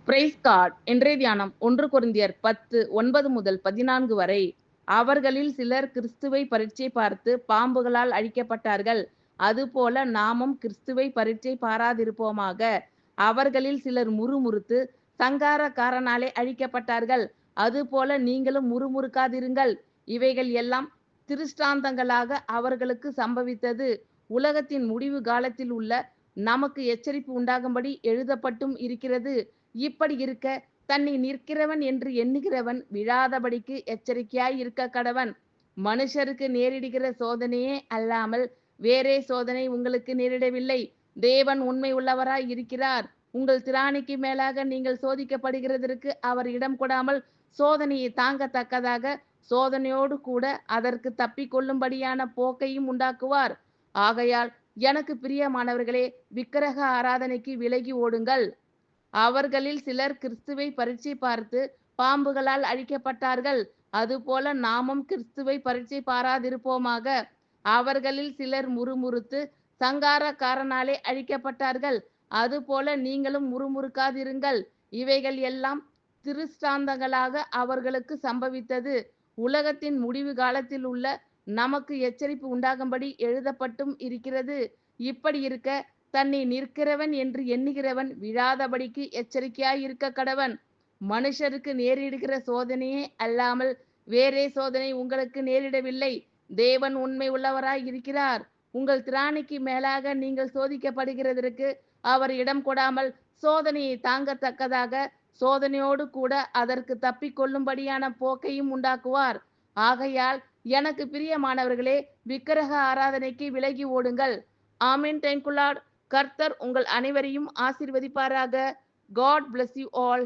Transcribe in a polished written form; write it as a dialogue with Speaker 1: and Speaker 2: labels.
Speaker 1: Price God. இன்றைய தியானம் 1 கொரிந்தியர் 10:9-14 வரை. அவர்களில் சிலர் கிறிஸ்துவை பரீட்சை பார்த்து பாம்புகளால் அழிக்கப்பட்டார்கள். அதுபோல நாமும் கிறிஸ்துவை பரீட்சை பாராதிருப்போமாக. அவர்களில் சிலர் முறுமுறுத்து சங்காரக்காரனாலே அழிக்கப்பட்டார்கள். அதுபோல நீங்களும் முறுமுறுக்காதிருங்கள். இவைகள் எல்லாம் திருஷ்டாந்தங்களாக அவர்களுக்கு சம்பவித்தது. உலகத்தின் முடிவு காலத்தில் உள்ள நமக்கு எச்சரிப்பு உண்டாகும்படி எழுதப்பட்டும் இருக்கிறது. இப்படி இருக்க தன்னை நிற்கிறவன் என்று எண்ணுகிறவன் விழாதபடிக்கு எச்சரிக்கையாய் இருக்க கடவன். மனுஷருக்கு நேரிடுகிற சோதனையே அல்லாமல் வேறே சோதனை உங்களுக்கு நேரிடவில்லை. தேவன் உண்மை உள்ளவராய் இருக்கிறார். உங்கள் திராணிக்கு மேலாக நீங்கள் சோதிக்கப்படுகிறதற்கு அவர் இடம் கொடாமல் சோதனையை தாங்கத்தக்கதாக சோதனையோடு கூட அதற்கு தப்பிக்கொள்ளும்படியான போக்கையும் உண்டாக்குவார். ஆகையால் எனக்கு பிரியமானவர்களே, விக்கிரக ஆராதனைக்கு விலகி ஓடுங்கள். அவர்களில் சிலர் கிறிஸ்துவை பரீட்சை பார்த்து பாம்புகளால் அழிக்கப்பட்டார்கள். அதுபோல நாமும் கிறிஸ்துவை பரீட்சை பாராதிருப்போமாக. அவர்களில் சிலர் முறுமுறுத்து சங்காரக்காரனாலே அழிக்கப்பட்டார்கள். அதுபோல நீங்களும் முறுமுறுக்காதிருங்கள். இவைகள் எல்லாம் திருஷ்டாந்தங்களாக அவர்களுக்கு சம்பவித்தது. உலகத்தின் முடிவு காலத்தில் உள்ள நமக்கு எச்சரிப்பு உண்டாகும்படி எழுதப்பட்டும் இருக்கிறது. இப்படி இருக்க தன்னை நிற்கிறவன் என்று எண்ணுகிறவன் விழாதபடிக்கு எச்சரிக்கையாய் இருக்க கடவன். மனுஷருக்கு நேரிடுகிற சோதனையே அல்லாமல் வேறே சோதனை உங்களுக்கு நேரிடவில்லை. தேவன் உண்மை உள்ளவராய் இருக்கிறார். உங்கள் திராணிக்கு மேலாக நீங்கள் சோதிக்கப்படுகிறதற்கு அவர் இடம் கொடாமல் சோதனையை தாங்கத்தக்கதாக சோதனையோடு கூட அதற்கு தப்பிக்கொள்ளும்படியான போக்கையும் உண்டாக்குவார். ஆகையால் எனக்கு பிரியமானவர்களே, விக்கிரக ஆராதனைக்கு விலகி ஓடுங்கள். ஆமென். Thank you lord. கர்த்தர் உங்கள் அனைவரையும் ஆசீர்வதிப்பாராக. God bless you all.